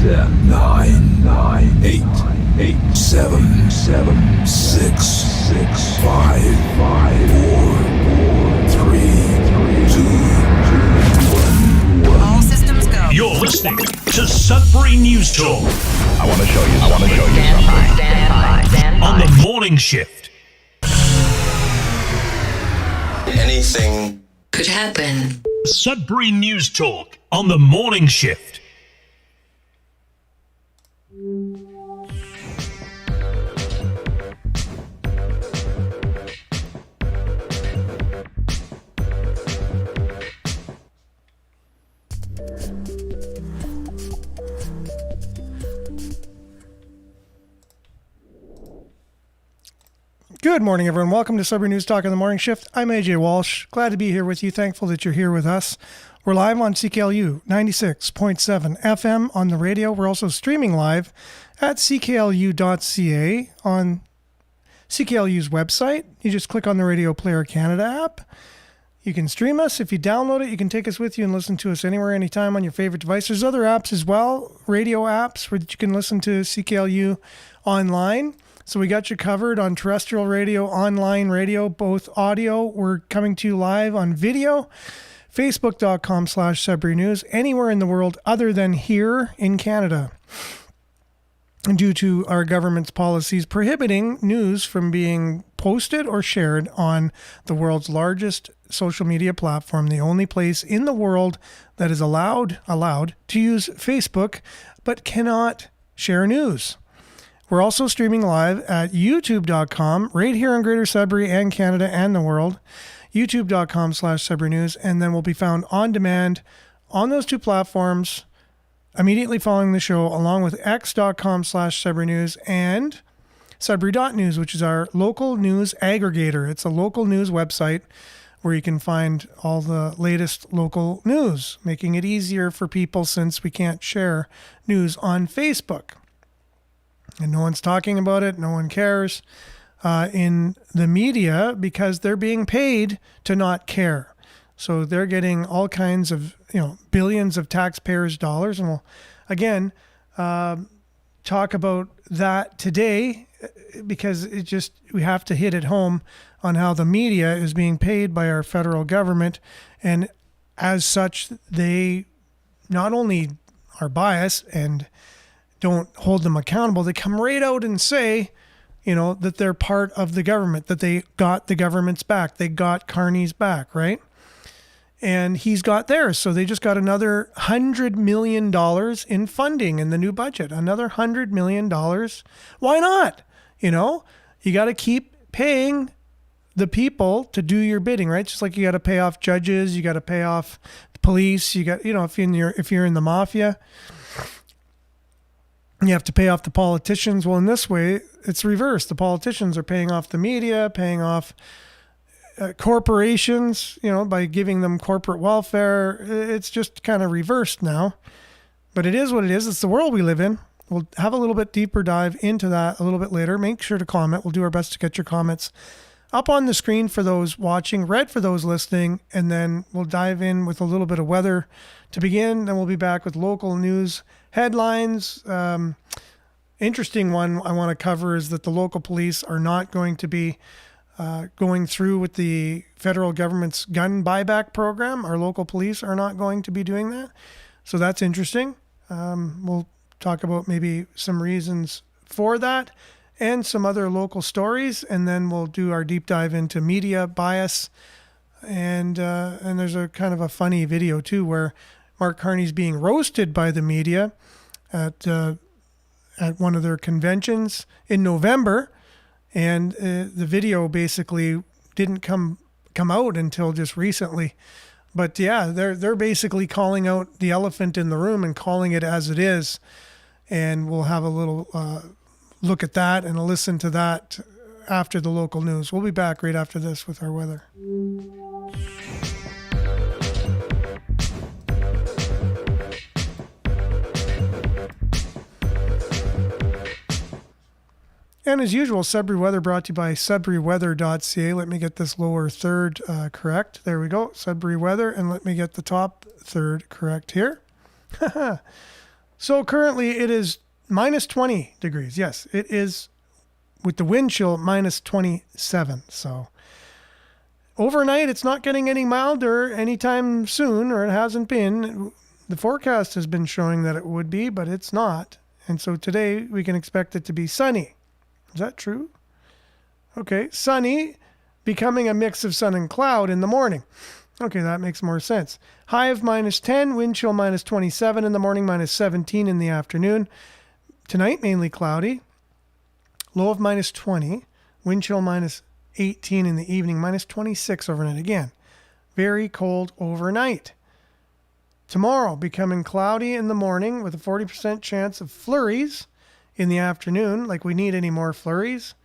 10, 9, 8, 7, 6, 5, 4, 3, 2, 1. All systems go. You're listening to Sudbury News Talk. I want to show you something. Stand by. On the morning shift. Anything Could happen. Sudbury News Talk on the morning shift. Good morning, everyone. Welcome to Sudbury News Talk on the morning shift. I'm AJ Walsh. Glad to be here with you. Thankful that you're here with us. We're live on CKLU 96.7 FM on the radio. We're also streaming live at cklu.ca on CKLU's website. You just click on the Radio Player Canada app. You can stream us. If you download it, you can take us with you and listen to us anywhere, anytime on your favorite device. There's other apps as well, radio apps, where you can listen to CKLU online. So we got you covered on terrestrial radio, online radio, both audio. We're coming to you live on video, facebook.com/Sudbury News, anywhere in the world other than here in Canada. And due to our government's policies prohibiting news from being posted or shared on the world's largest social media platform, the only place in the world that is allowed to use Facebook but cannot share news. We're also streaming live at youtube.com, right here in Greater Sudbury and Canada and the world, youtube.com/Sudbury News, and then we'll be found on demand on those two platforms immediately following the show, along with x.com/Sudbury News and Sudbury.news, which is our local news aggregator. It's a local news website where you can find all the latest local news, making it easier for people since we can't share news on Facebook. And no one's talking about it. No one cares in the media because they're being paid to not care. So they're getting all kinds of, billions of taxpayers' dollars. And we'll, again, talk about that today because we have to hit it home on how the media is being paid by our federal government. And as such, they not only are biased and don't hold them accountable, they come right out and say, that they're part of the government, that they got the government's back. They got Carney's back, right? And he's got theirs. So they just got another $100 million in funding in the new budget. Another $100 million. Why not? You got to keep paying the people to do your bidding, right? Just like you got to pay off judges, you got to pay off police, you got, if you're in the mafia, you have to pay off the politicians. Well, in this way, it's reversed. The politicians are paying off the media, paying off corporations, by giving them corporate welfare. It's just kind of reversed now. But it is what it is. It's the world we live in. We'll have a little bit deeper dive into that a little bit later. Make sure to comment. We'll do our best to get your comments up on the screen for those watching, read for those listening, and then we'll dive in with a little bit of weather to begin. Then we'll be back with local news headlines. Interesting one I want to cover is that the local police are not going to be going through with the federal government's gun buyback program. Our local police are not going to be doing that. So that's interesting. We'll talk about maybe some reasons for that and some other local stories, and then we'll do our deep dive into media bias. And there's a kind of a funny video too where Mark Carney's being roasted by the media at one of their conventions in November, and the video basically didn't come out until just recently. But yeah, they're basically calling out the elephant in the room and calling it as it is. And we'll have a little look at that and a listen to that after the local news. We'll be back right after this with our weather. And as usual, Sudbury Weather brought to you by sudburyweather.ca. Let me get this lower third correct. There we go, Sudbury Weather. And let me get the top third correct here. So currently it is minus 20 degrees. Yes, it is, with the wind chill, minus 27. So overnight, it's not getting any milder anytime soon, or it hasn't been. The forecast has been showing that it would be, but it's not. And so today we can expect it to be sunny. Is that true? Okay, sunny, becoming a mix of sun and cloud in the morning. Okay, that makes more sense. High of minus 10, wind chill minus 27 in the morning, minus 17 in the afternoon. Tonight, mainly cloudy. Low of minus 20, wind chill minus 18 in the evening, minus 26 overnight. Again, very cold overnight. Tomorrow, becoming cloudy in the morning with a 40% chance of flurries in the afternoon, like we need any more flurries.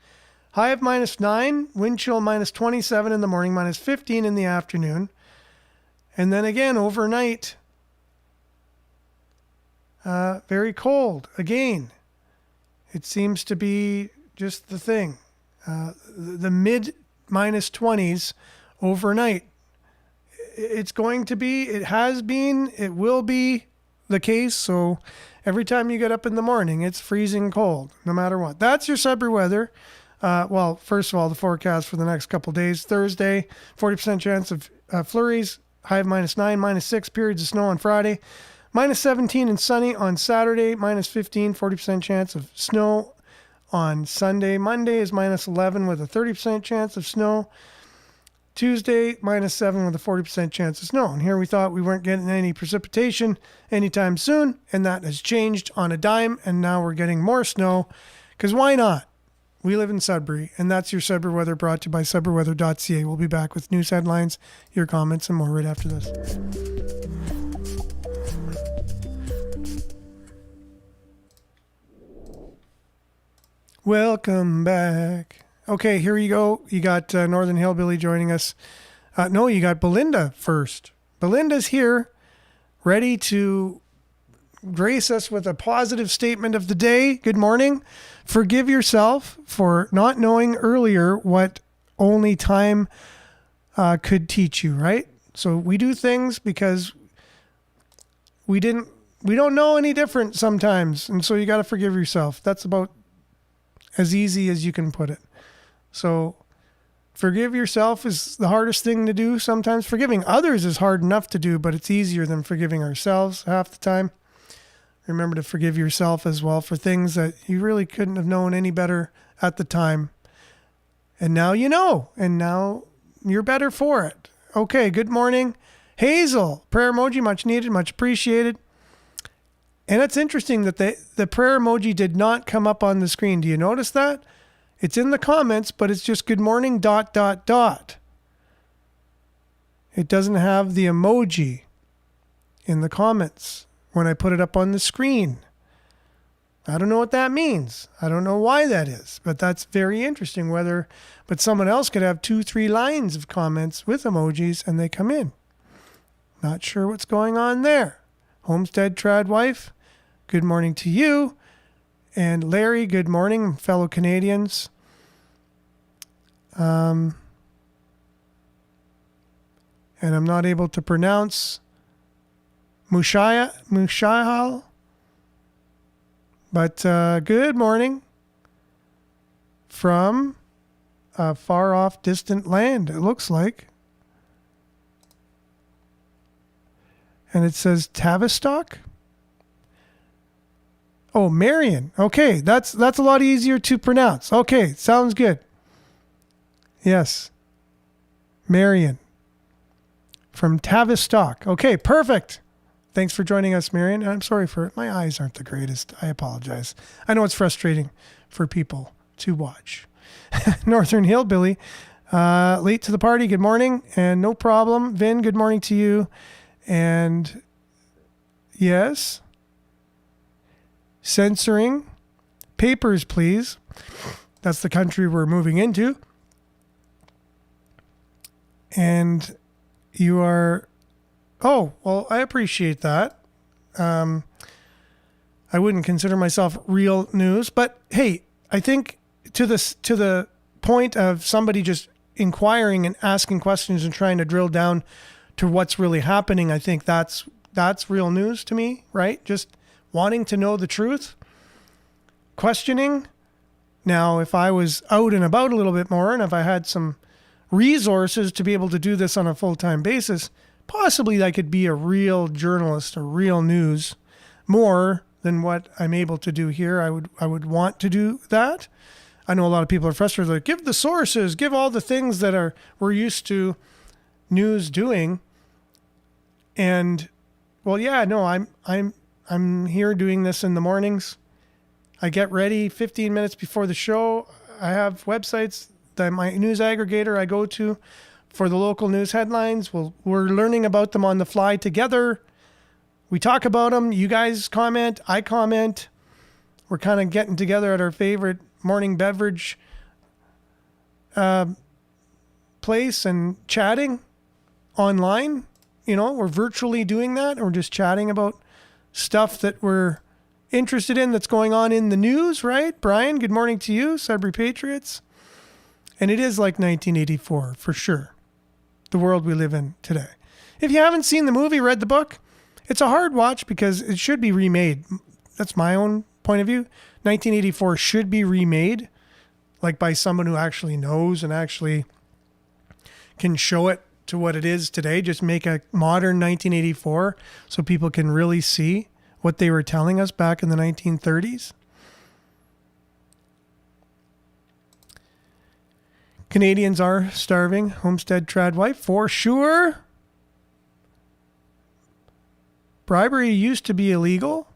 High of minus 9, wind chill minus 27 in the morning, minus 15 in the afternoon. And then again, overnight, very cold. Again, it seems to be just the thing. The mid minus 20s overnight. It's going to be, it has been, it will be the case. So every time you get up in the morning, it's freezing cold, no matter what. That's your Sudbury weather. Well, first of all, the forecast for the next couple of days. Thursday, 40% chance of flurries, high of minus 9, minus 6 periods of snow on Friday, minus 17 and sunny on Saturday, minus 15, 40% chance of snow on Sunday. Monday is minus 11 with a 30% chance of snow. Tuesday, minus 7 with a 40% chance of snow. And here we thought we weren't getting any precipitation anytime soon, and that has changed on a dime, and now we're getting more snow, because why not? We live in Sudbury, and that's your Sudbury weather, brought to you by sudburyweather.ca. We'll be back with news headlines, your comments, and more right after this. Welcome back. Okay, here you go. You got Northern Hillbilly joining us. No, you got Belinda first. Belinda's here, ready to grace us with a positive statement of the day. Good morning. Forgive yourself for not knowing earlier what only time could teach you, right? So we do things because we don't know any different sometimes. And so you got to forgive yourself. That's about as easy as you can put it. So forgive yourself is the hardest thing to do. Sometimes forgiving others is hard enough to do, but it's easier than forgiving ourselves half the time. Remember to forgive yourself as well for things that you really couldn't have known any better at the time. And now you know, and now you're better for it. Okay, good morning. Hazel, prayer emoji, much needed, much appreciated. And it's interesting that the prayer emoji did not come up on the screen. Do you notice that? It's in the comments, but it's just good morning, ... It doesn't have the emoji in the comments when I put it up on the screen. I don't know what that means. I don't know why that is, but that's very interesting. But someone else could have 2-3 lines of comments with emojis and they come in. Not sure what's going on there. Homestead Trad Wife, good morning to you. And Larry, good morning, fellow Canadians. And I'm not able to pronounce Mushahal, but good morning from a far off distant land, it looks like. And it says Tavistock. Oh, Marion. Okay, that's a lot easier to pronounce. Okay, sounds good. Yes. Marion. From Tavistock. Okay, perfect. Thanks for joining us, Marion. I'm sorry for it. My eyes aren't the greatest. I apologize. I know it's frustrating for people to watch. Northern Hillbilly. Late to the party. Good morning. And no problem. Vin, good morning to you. And yes. Censoring papers, please. That's the country we're moving into. And you are, oh, well, I appreciate that. I wouldn't consider myself real news, but hey, I think to the point of somebody just inquiring and asking questions and trying to drill down to what's really happening, I think that's real news to me, right? Just wanting to know the truth, questioning. Now, if I was out and about a little bit more, and if I had some resources to be able to do this on a full-time basis, possibly I could be a real journalist, a real news, more than what I'm able to do here. I would want to do that. I know a lot of people are frustrated, like, give the sources, give all the things that we're used to news doing. And well, yeah, no, I'm here doing this in the mornings. I get ready 15 minutes before the show. I have websites that my news aggregator I go to for the local news headlines. We're learning about them on the fly together. We talk about them. You guys comment. I comment. We're kind of getting together at our favorite morning beverage place and chatting online. You know, we're virtually doing that. We're just chatting about stuff that we're interested in that's going on in the news, right? Brian, good morning to you, Sudbury Patriots. And it is like 1984, for sure, the world we live in today. If you haven't seen the movie, read the book, it's a hard watch because it should be remade. That's my own point of view. 1984 should be remade, like by someone who actually knows and actually can show it to what it is today. Just make a modern 1984 so people can really see what they were telling us back in the 1930s. Canadians are starving. Homestead trad wife, for sure. Bribery used to be illegal.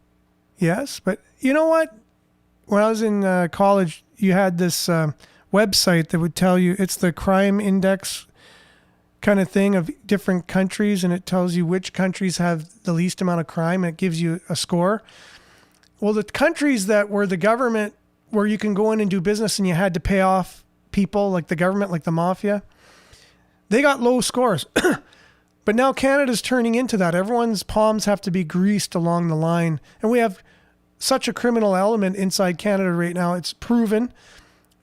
Yes, but you know what? When I was in college, you had this website that would tell you, it's the crime index kind of thing of different countries, and it tells you which countries have the least amount of crime, and it gives you a score. Well, the countries that were the government, where you can go in and do business and you had to pay off people like the government, like the mafia, they got low scores. But now Canada's turning into that. Everyone's palms have to be greased along the line. And we have such a criminal element inside Canada right now. It's proven.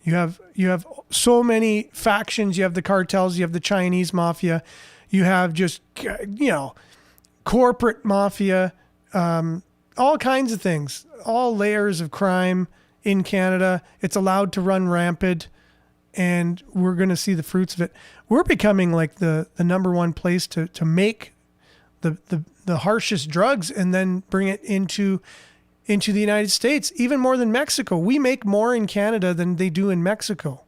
You have so many factions. You have the cartels. You have the Chinese mafia. You have just, corporate mafia, all kinds of things, all layers of crime in Canada. It's allowed to run rampant, and we're going to see the fruits of it. We're becoming like the number one place to make the harshest drugs and then bring it into the United States, even more than Mexico. We make more in Canada than they do in Mexico.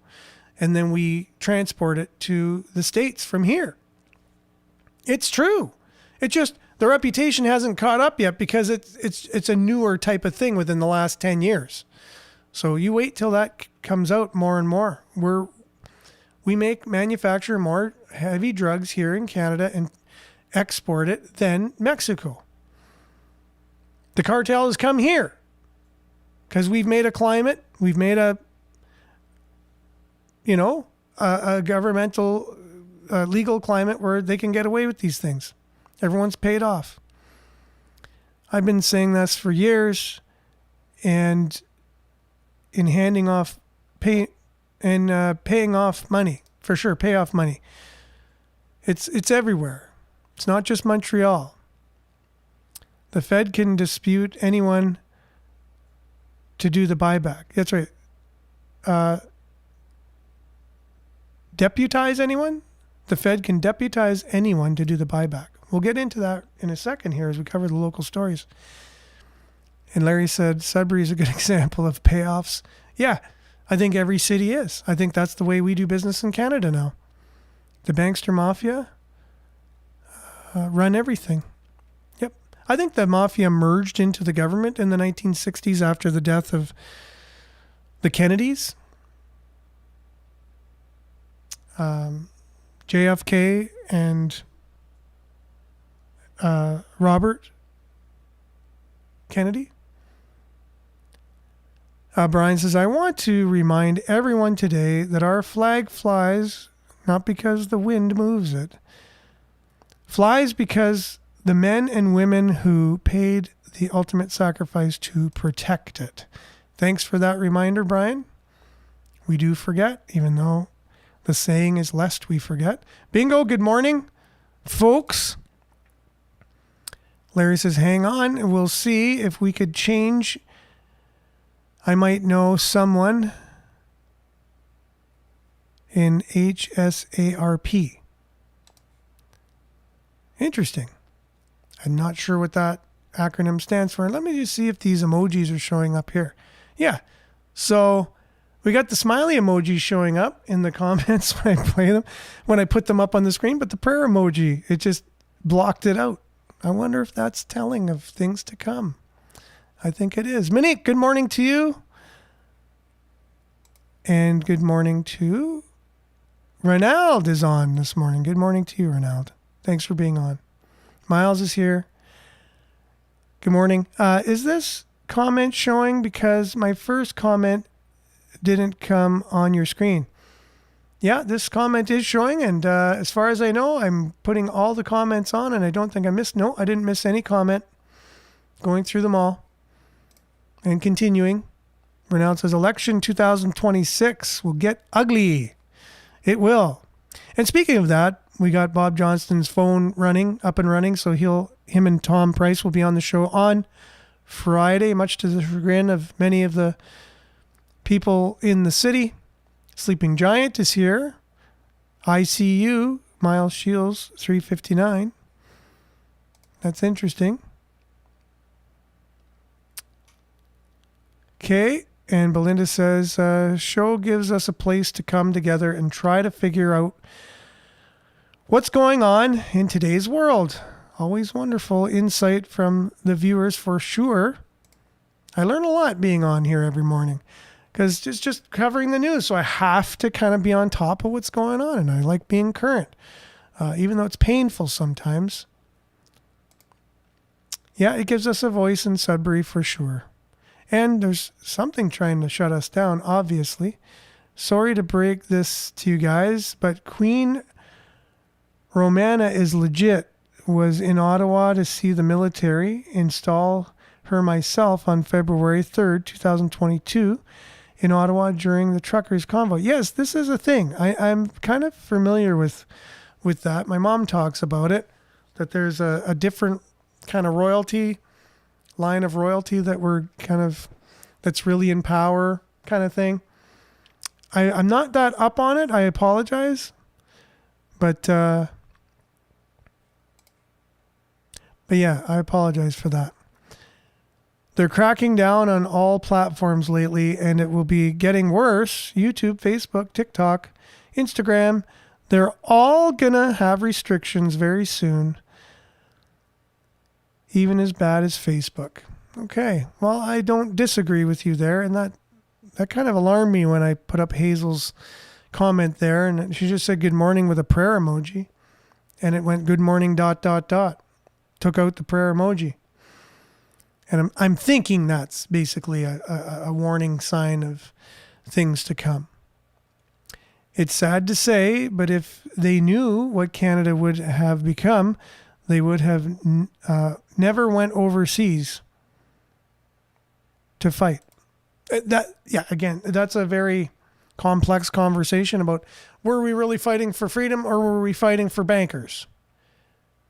And then we transport it to the States from here. It's true. It just, the reputation hasn't caught up yet because it's a newer type of thing within the last 10 years. So you wait till that comes out more and more. We manufacture more heavy drugs here in Canada and export it than Mexico. The cartel has come here because we've made a climate, we've made a governmental, legal climate where they can get away with these things. Everyone's paid off. I've been saying this for years, and in handing off paying off money, for sure, pay off money. It's everywhere. It's not just Montreal. The Fed can dispute anyone to do the buyback. That's right. Deputize anyone? The Fed can deputize anyone to do the buyback. We'll get into that in a second here as we cover the local stories. And Larry said Sudbury is a good example of payoffs. Yeah, I think every city is. I think that's the way we do business in Canada now. The bankster mafia run everything. Yep. I think the mafia merged into the government in the 1960s after the death of the Kennedys. JFK and Robert Kennedy. Brian says, I want to remind everyone today that our flag flies not because the wind moves it. Flies because the men and women who paid the ultimate sacrifice to protect it. Thanks for that reminder, Brian. We do forget, even though the saying is lest we forget. Bingo, good morning, folks. Larry says, hang on. We'll see if we could change. I might know someone in HSARP. Interesting. I'm not sure what that acronym stands for. Let me just see if these emojis are showing up here. Yeah. So we got the smiley emojis showing up in the comments when I play them, when I put them up on the screen, but the prayer emoji, it just blocked it out. I wonder if that's telling of things to come. I think it is. Monique, good morning to you. And good morning to Ronald is on this morning. Good morning to you, Ronald. Thanks for being on. Miles is here. Good morning. Is this comment showing? Because my first comment didn't come on your screen. Yeah, this comment is showing. And as far as I know, I'm putting all the comments on and I don't think I missed. No, I didn't miss any comment. Going through them all. And continuing. Ronald says, election 2026 will get ugly. It will. And speaking of that, we got Bob Johnston's phone up and running. So him and Tom Price will be on the show on Friday, much to the chagrin of many of the people in the city. Sleeping Giant is here. ICU, Miles Shields, 359. That's interesting. Okay. And Belinda says, show gives us a place to come together and try to figure out what's going on in today's world. Always wonderful insight from the viewers for sure. I learn a lot being on here every morning because it's just covering the news. So I have to kind of be on top of what's going on. And I like being current, even though it's painful sometimes. Yeah, it gives us a voice in Sudbury for sure. And there's something trying to shut us down, obviously. Sorry to break this to you guys, but Queen Romana is legit. Was in Ottawa to see the military install her myself on February 3rd, 2022 in Ottawa during the truckers' convoy. Yes, this is a thing. I'm kind of familiar with that. My mom talks about it, that there's a different kind of line of royalty that's really in power kind of thing. I'm not that up on it. I apologize. But yeah, I apologize for that. They're cracking down on all platforms lately, and it will be getting worse. YouTube, Facebook, TikTok, Instagram, they're all going to have restrictions very soon. Even as bad as Facebook. Okay, well, I don't disagree with you there, and that kind of alarmed me when I put up Hazel's comment there, and she just said good morning with a prayer emoji, and it went good morning ... Took out the prayer emoji. And I'm thinking that's basically a warning sign of things to come. It's sad to say, but if they knew what Canada would have become, they would have never went overseas to fight. Again, that's a very complex conversation about were we really fighting for freedom or were we fighting for bankers?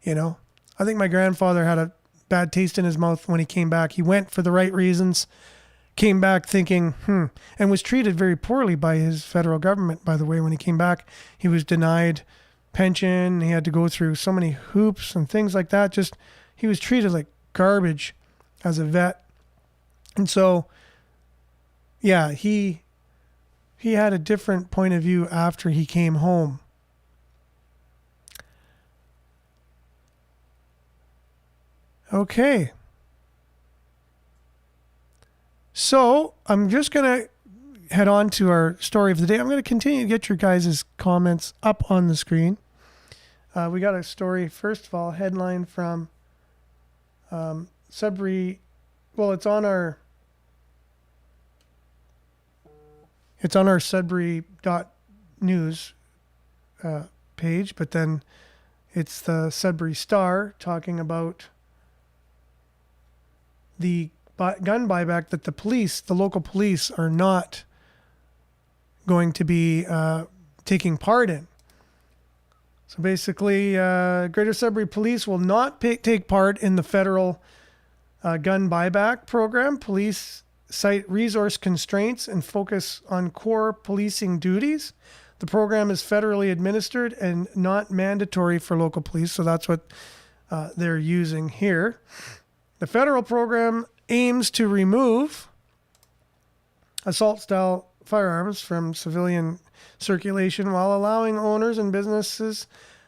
You know? I think my grandfather had a bad taste in his mouth when he came back. He went for the right reasons, came back thinking, and was treated very poorly by his federal government, by the way. When he came back, he was denied pension. He had to go through so many hoops and things like that. Just, he was treated like garbage as a vet. And so, yeah, he had a different point of view after he came home. Okay. So I'm just going to head on to our story of the day. I'm going to continue to get your guys' comments up on the screen. We got a story, first of all, headline from Sudbury. Well, it's on our Sudbury.news page, but then it's the Sudbury Star talking about the gun buyback that the local police are not going to be taking part in. So basically, Greater Sudbury Police will not take part in the federal gun buyback program. Police cite resource constraints and focus on core policing duties. The program is federally administered and not mandatory for local police, so that's what they're using here. The federal program aims to remove assault-style firearms from civilian circulation while allowing owners and businesses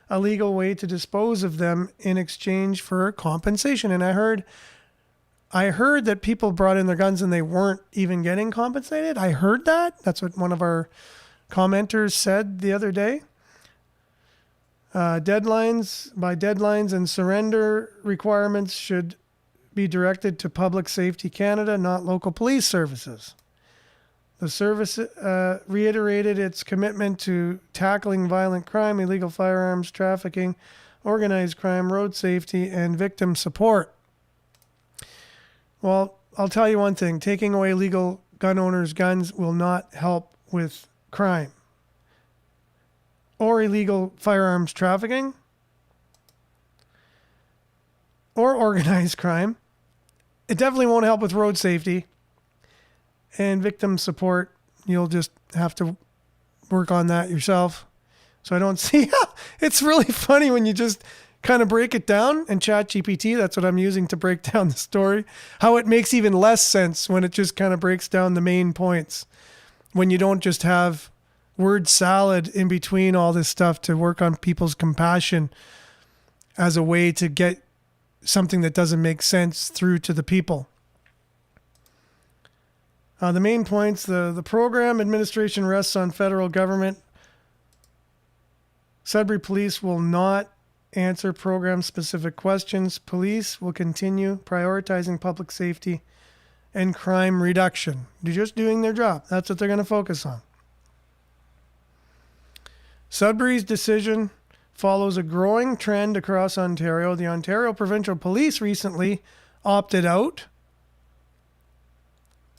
a legal way to dispose of them in exchange for compensation. And I heard that people brought in their guns and they weren't even getting compensated. I heard that. That's what one of our commenters said the other day. Deadlines and surrender requirements should be directed to Public Safety Canada, not local police services. The service reiterated its commitment to tackling violent crime, illegal firearms trafficking, organized crime, road safety, and victim support. Well, I'll tell you one thing. Taking away legal gun owners' guns will not help with crime or illegal firearms trafficking or organized crime. It definitely won't help with road safety and victim support. You'll just have to work on that yourself. So I don't see how it's really funny when you just kind of break it down, and ChatGPT, that's what I'm using to break down the story, how it makes even less sense when it just kind of breaks down the main points, when you don't just have word salad in between all this stuff to work on people's compassion as a way to get something that doesn't make sense through to the people. The main points, the program administration rests on federal government. Sudbury Police will not answer program-specific questions. Police will continue prioritizing public safety and crime reduction. They're just doing their job. That's what they're going to focus on. Sudbury's decision follows a growing trend across Ontario. The Ontario Provincial Police recently opted out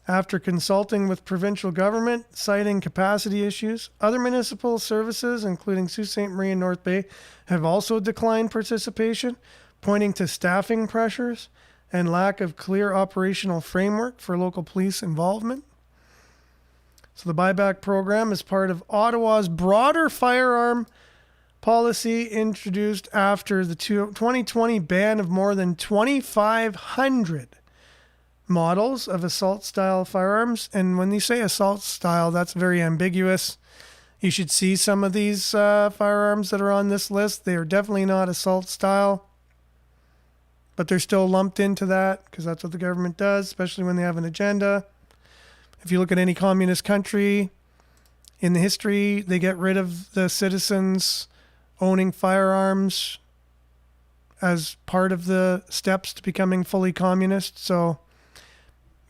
after consulting with provincial government, citing capacity issues. Other municipal services, including Sault Ste. Marie and North Bay, have also declined participation, pointing to staffing pressures and lack of clear operational framework for local police involvement. So the buyback program is part of Ottawa's broader firearm policy introduced after the 2020 ban of more than 2,500 models of assault-style firearms. And when you say assault-style, that's very ambiguous. You should see some of these firearms that are on this list. They are definitely not assault-style, but they're still lumped into that because that's what the government does, especially when they have an agenda. If you look at any communist country in the history, they get rid of the citizens owning firearms as part of the steps to becoming fully communist. So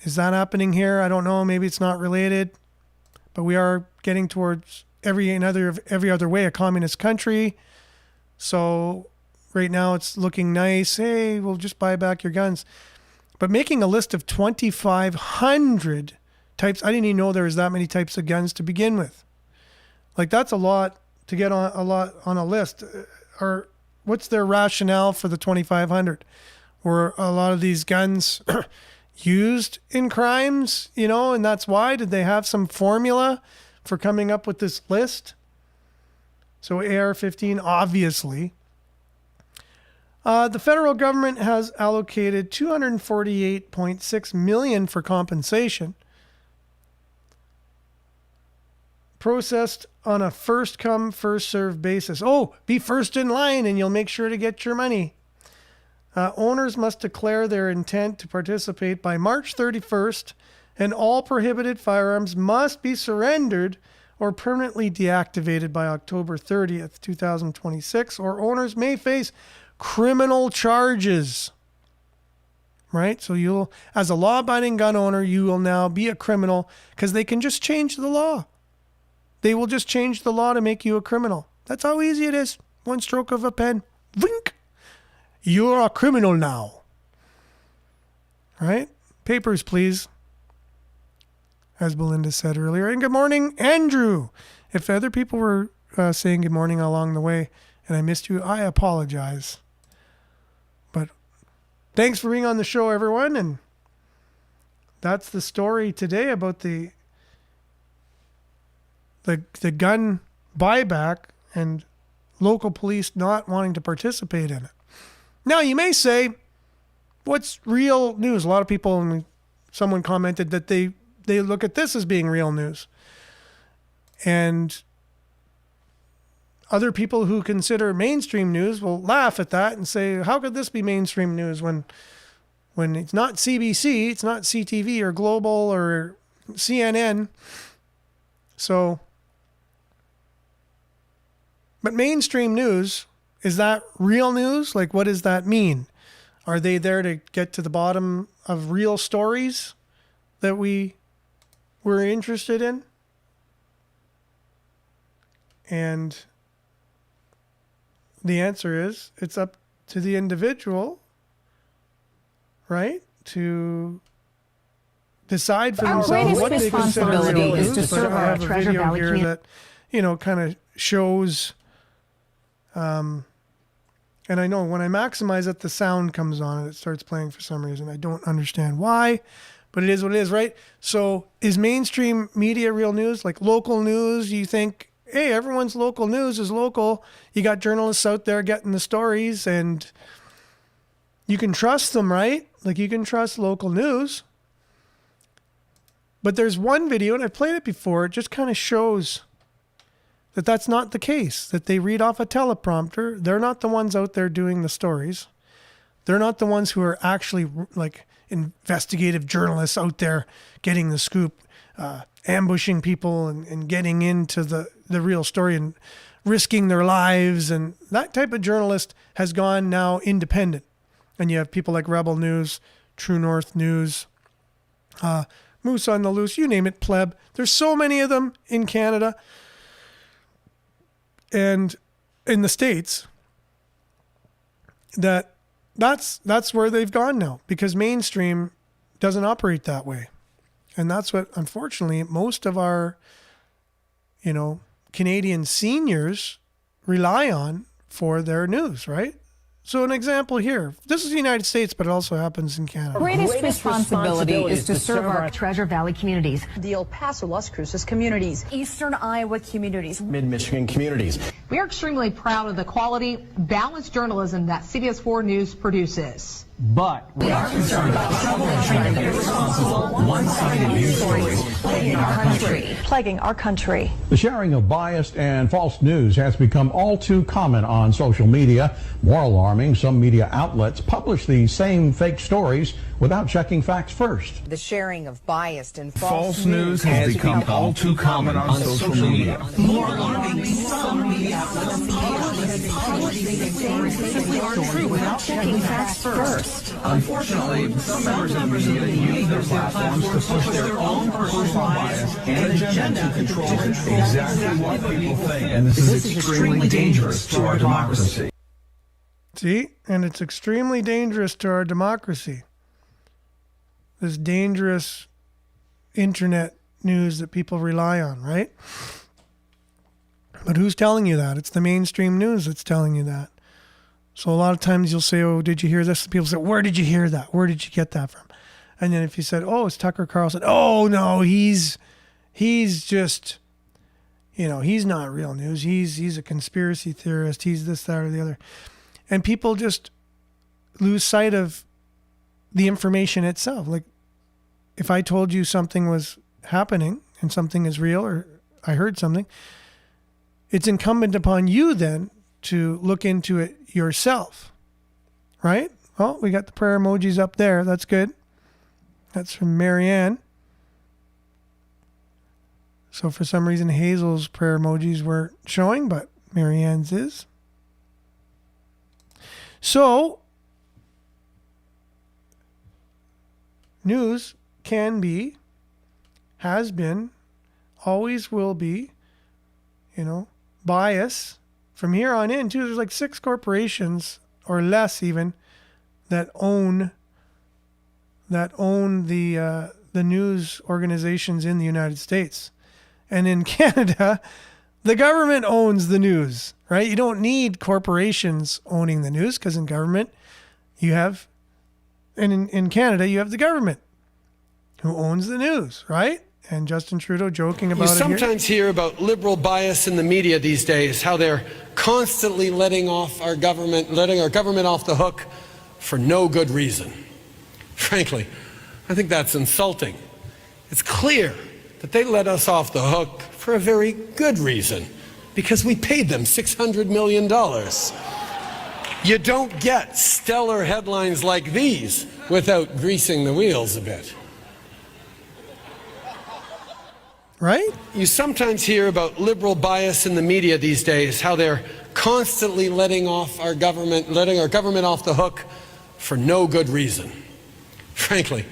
is that happening here? I don't know. Maybe it's not related, but we are getting towards every other way a communist country. So right now it's looking nice. Hey, we'll just buy back your guns. But making a list of 2,500 types, I didn't even know there was that many types of guns to begin with. Like, that's a lot to get on a list. Or what's their rationale for the 2,500? Were a lot of these guns used in crimes, and that's why? Did they have some formula for coming up with this list? So AR-15, obviously. The federal government has allocated $248.6 million for compensation, processed on a first-come, first-served basis. Oh, be first in line and you'll make sure to get your money. Owners must declare their intent to participate by March 31st, and all prohibited firearms must be surrendered or permanently deactivated by October 30th, 2026, or owners may face criminal charges. Right? So you'll, as a law-abiding gun owner, you will now be a criminal because they can just change the law. They will just change the law to make you a criminal. That's how easy it is. One stroke of a pen. Vink! You're a criminal now. Right? Papers, please. As Belinda said earlier. And good morning, Andrew. If other people were saying good morning along the way, and I missed you, I apologize. But thanks for being on the show, everyone. And that's the story today about the gun buyback and local police not wanting to participate in it. Now, you may say, what's real news? A lot of people, and someone commented that they look at this as being real news. And other people who consider mainstream news will laugh at that and say, how could this be mainstream news when it's not CBC, it's not CTV or Global or CNN? So, but mainstream news, is that real news? Like, what does that mean? Are they there to get to the bottom of real stories that we're interested in? And the answer is, it's up to the individual, right, to decide for themselves what they consider real news. To serve I have a video here that, kind of shows, and I know when I maximize it, the sound comes on and it starts playing for some reason. I don't understand why, but it is what it is, right? So is mainstream media real news? Like local news, you think, hey, everyone's local news is local. You got journalists out there getting the stories and you can trust them, right? Like you can trust local news. But there's one video, and I've played it before, it just kind of shows that that's not the case, that they read off a teleprompter. They're not the ones out there doing the stories. They're not the ones who are actually like investigative journalists out there getting the scoop, ambushing people and getting into the real story and risking their lives. And that type of journalist has gone now independent. And you have people like Rebel News, True North News, Moose on the Loose, you name it, Pleb. There's so many of them in Canada and in the States that's where they've gone now, because mainstream doesn't operate that way. And that's what, unfortunately, most of our, Canadian seniors rely on for their news, right? So an example here. This is the United States, but it also happens in Canada. Greatest responsibility is to serve our Treasure Valley communities, the El Paso, Las Cruces communities, Eastern Iowa communities, Mid-Michigan communities. We are extremely proud of the quality, balanced journalism that CBS 4 News produces. But we are concerned about the trouble in trying to irresponsible, one-sided news stories plaguing our country. The sharing of biased and false news has become all too common on social media. More alarming, some media outlets publish these same fake stories without checking facts first. The sharing of biased and false news has become all too common on social media. More alarming, some media outlets publish these same fake stories without checking facts first. Unfortunately, some members of the media use their platforms to push their own personal bias and agenda to control exactly what people think. And this is extremely dangerous to our democracy. See? And it's extremely dangerous to our democracy. This dangerous internet news that people rely on, right? But who's telling you that? It's the mainstream news that's telling you that. So a lot of times you'll say, oh, did you hear this? People say, where did you hear that? Where did you get that from? And then if you said, oh, it's Tucker Carlson. Oh, no, he's just, he's not real news. He's a conspiracy theorist. He's this, that, or the other. And people just lose sight of the information itself. Like if I told you something was happening and something is real, or I heard something, it's incumbent upon you then to look into it yourself, right? Well, we got the prayer emojis up there. That's good. That's from Marianne. So for some reason, Hazel's prayer emojis weren't showing, but Marianne's is. So news can be, has been, always will be, bias. From here on in, too, there's like 6 corporations or less even that own the news organizations in the United States. And in Canada, The government owns the news, right? You don't need corporations owning the news because in government you have, and in Canada you have the government who owns the news, right? And Justin Trudeau joking about it here. You sometimes hear about liberal bias in the media these days, how they're constantly letting our government off the hook for no good reason. Frankly, I think that's insulting. It's clear that they let us off the hook for a very good reason, because we paid them $600 million. You don't get stellar headlines like these without greasing the wheels a bit. Right? You sometimes hear about liberal bias in the media these days, how they're constantly letting our government off the hook for no good reason. Frankly,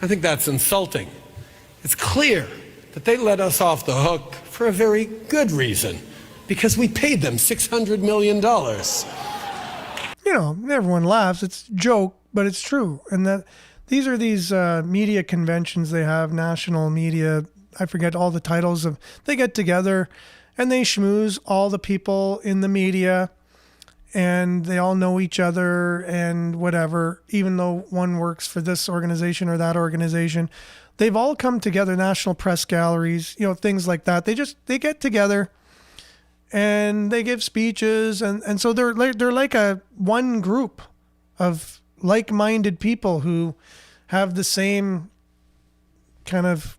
I think that's insulting. It's clear that they let us off the hook for a very good reason, because we paid them $600 million. You know, everyone laughs. It's a joke, but it's true. And that these are these media conventions they have, national media. I forget all the titles of. They get together and they schmooze all the people in the media, and they all know each other and whatever. Even though one works for this organization or that organization, they've all come together. National press galleries, you know, things like that. They get together and they give speeches, and so they're like a one group of like-minded people who have the same kind of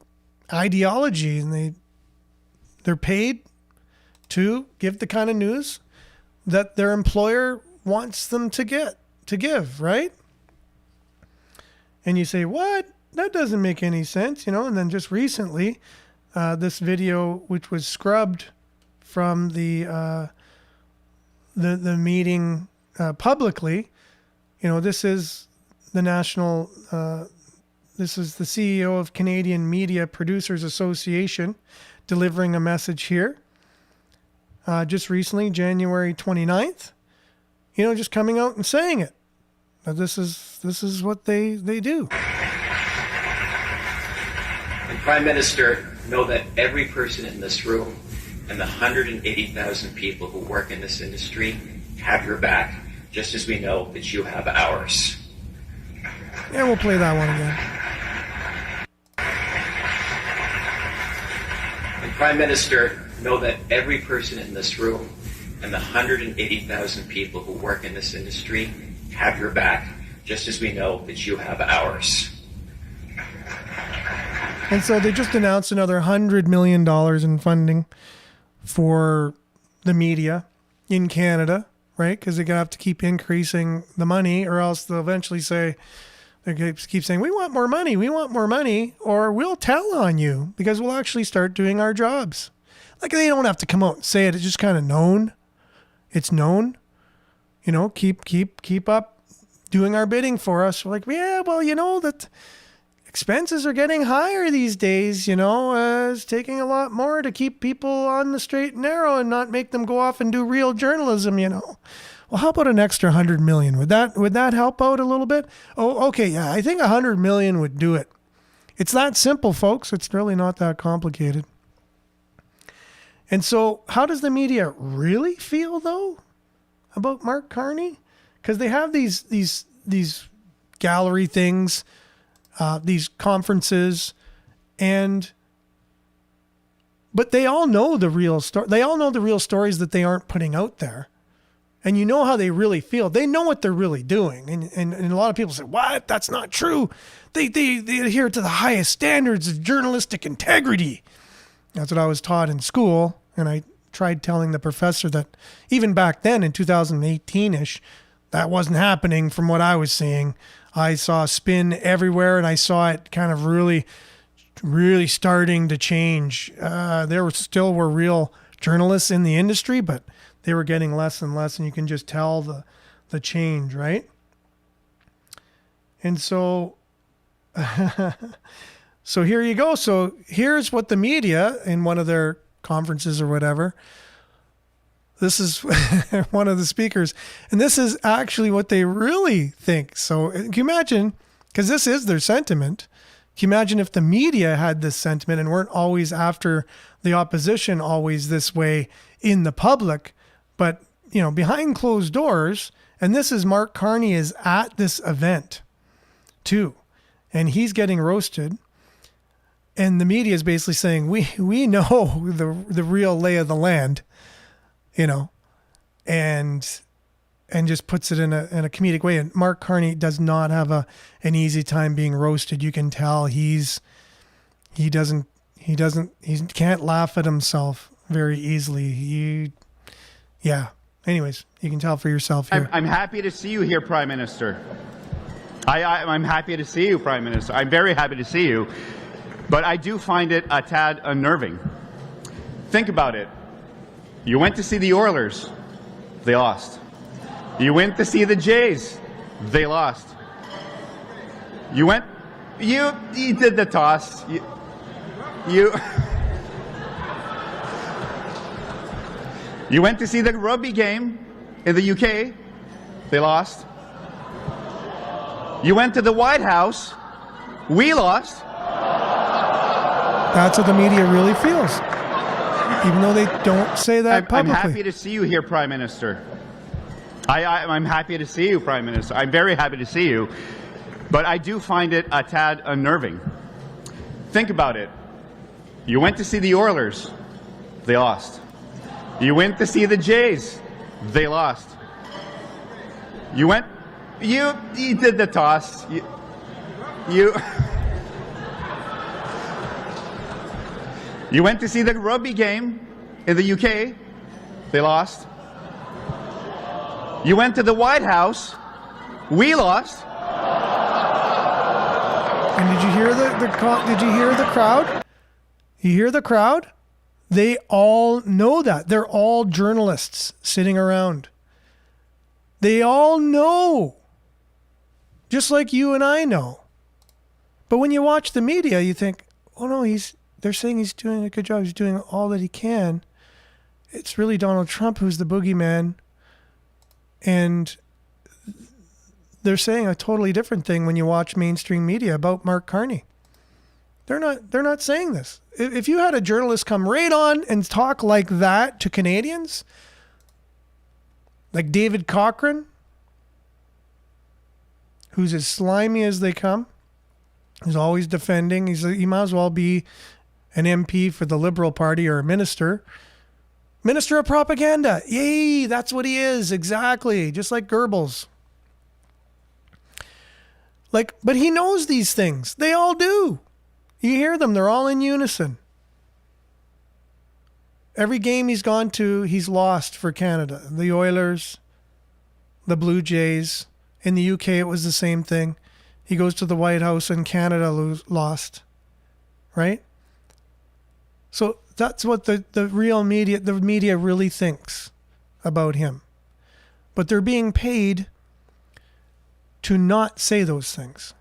ideology, and they're paid to give the kind of news that their employer wants them to give, right? And you say, what? That doesn't make any sense, you know? And then just recently, this video, which was scrubbed from the meeting publicly, you know, this is the national. This is the CEO of Canadian Media Producers Association delivering a message here. Just recently, January 29th, you know, just coming out and saying it. This is what they do. And Prime Minister, know that every person in this room and the 180,000 people who work in this industry have your back, just as we know that you have ours. Yeah, we'll play that one again. And Prime Minister, know that every person in this room and the 180,000 people who work in this industry have your back, just as we know that you have ours. And so they just announced another $100 million in funding for the media in Canada, right? Because they're going to have to keep increasing the money, or else they'll eventually say, they keep saying, we want more money, or we'll tell on you because we'll actually start doing our jobs. Like, they don't have to come out and say it. It's just kind of known. It's known. You know, keep up doing our bidding for us. We're like, yeah, well, you know, that expenses are getting higher these days, you know. It's taking a lot more to keep people on the straight and narrow and not make them go off and do real journalism, you know. Well, how about an extra $100 million? Would that help out a little bit? Oh, okay, yeah, I think $100 million would do it. It's that simple, folks. It's really not that complicated. And so, how does the media really feel, though, about Mark Carney? Because they have these gallery things, these conferences, but they all know the real story. They all know the real stories that they aren't putting out there. And you know how they really feel. They know what they're really doing. And a lot of people say, what? That's not true. They adhere to the highest standards of journalistic integrity. That's what I was taught in school. And I tried telling the professor that even back then in 2018-ish, that wasn't happening from what I was seeing. I saw spin everywhere, and I saw it kind of really, really starting to change. There were real journalists in the industry, but they were getting less and less, and you can just tell the change, right? And so, so here you go. So here's what the media in one of their conferences or whatever, this is one of the speakers, and this is actually what they really think. So can you imagine, because this is their sentiment, Can you imagine if the media had this sentiment and weren't always after the opposition, always this way in the public, but, behind closed doors. And this is Mark Carney is at this event too. And he's getting roasted. And the media is basically saying, we know the real lay of the land, and just puts it in a comedic way. And Mark Carney does not have an easy time being roasted. You can tell he can't laugh at himself very easily. Anyways, you can tell for yourself here. I'm happy to see you here, Prime Minister. I'm happy to see you, Prime Minister. I'm very happy to see you. But I do find it a tad unnerving. Think about it. You went to see the Oilers. They lost. You went to see the Jays. They lost. You did the toss. You went to see the rugby game in the UK. They lost. You went to the White House. We lost. That's what the media really feels, even though they don't say that publicly. I'm happy to see you here, Prime Minister. I'm happy to see you, Prime Minister. I'm very happy to see you. But I do find it a tad unnerving. Think about it. You went to see the Oilers. They lost. You went to see the Jays. They lost. You did the toss. You went to see the rugby game in the UK. They lost. You went to the White House. We lost. And did you hear did you hear the crowd? You hear the crowd? They all know that. They're all journalists sitting around. They all know. Just like you and I know. But when you watch the media, you think, oh no, they're saying he's doing a good job. He's doing all that he can. It's really Donald Trump who's the boogeyman. And they're saying a totally different thing when you watch mainstream media about Mark Carney. They're not saying this. If you had a journalist come right on and talk like that to Canadians, like David Cochrane, who's as slimy as they come, he's always defending. He might as well be an MP for the Liberal Party or a minister. Minister of propaganda. Yay, that's what he is. Exactly. Just like Goebbels. But he knows these things. They all do. You hear them. They're all in unison. Every game he's gone to, he's lost for Canada. The Oilers, the Blue Jays. In the UK, it was the same thing. He goes to the White House and Canada lost. Right? So that's what the media really thinks about him. But they're being paid to not say those things.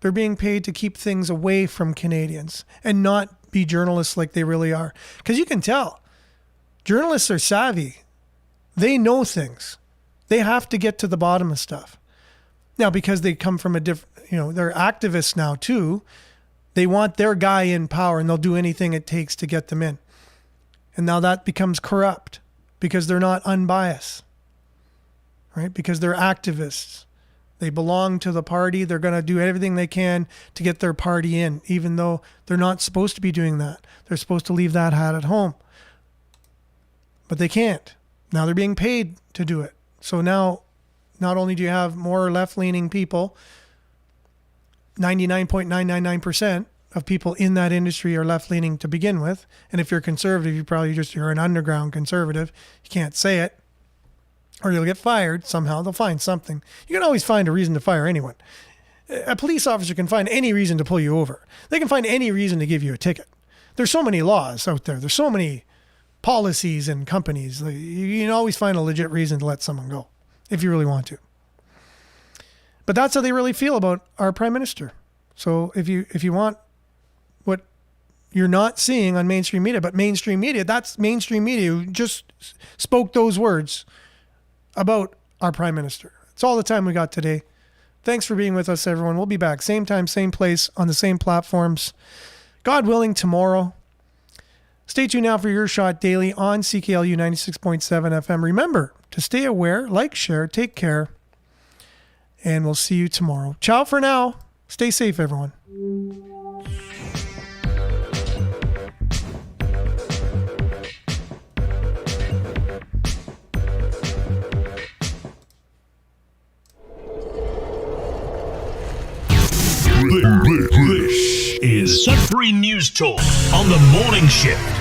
They're being paid to keep things away from Canadians and not be journalists like they really are. Because you can tell, journalists are savvy. They know things. They have to get to the bottom of stuff. Now, because they come from a different, they're activists now too. They want their guy in power and they'll do anything it takes to get them in. And now that becomes corrupt because they're not unbiased, right? Because they're activists. They belong to the party. They're going to do everything they can to get their party in, even though they're not supposed to be doing that. They're supposed to leave that hat at home. But they can't. Now they're being paid to do it. So now, not only do you have more left-leaning people, 99.999% of people in that industry are left-leaning to begin with. And if you're conservative, you're an underground conservative. You can't say it. Or you'll get fired somehow. They'll find something. You can always find a reason to fire anyone. A police officer can find any reason to pull you over. They can find any reason to give you a ticket. There's so many laws out there. There's so many policies and companies. You can always find a legit reason to let someone go if you really want to. But that's how they really feel about our prime minister. So if you want what you're not seeing on mainstream media, but mainstream media, that's mainstream media who just spoke those words about our prime minister. It's all the time we got today. Thanks for being with us, everyone. We'll be back same time, same place, on the same platforms. God willing, tomorrow. Stay tuned now for Your Shot Daily on CKLU 96.7 FM. Remember to stay aware, like, share, take care, and we'll see you tomorrow. Ciao for now. Stay safe, everyone. This is Sudbury News Talk on the morning shift.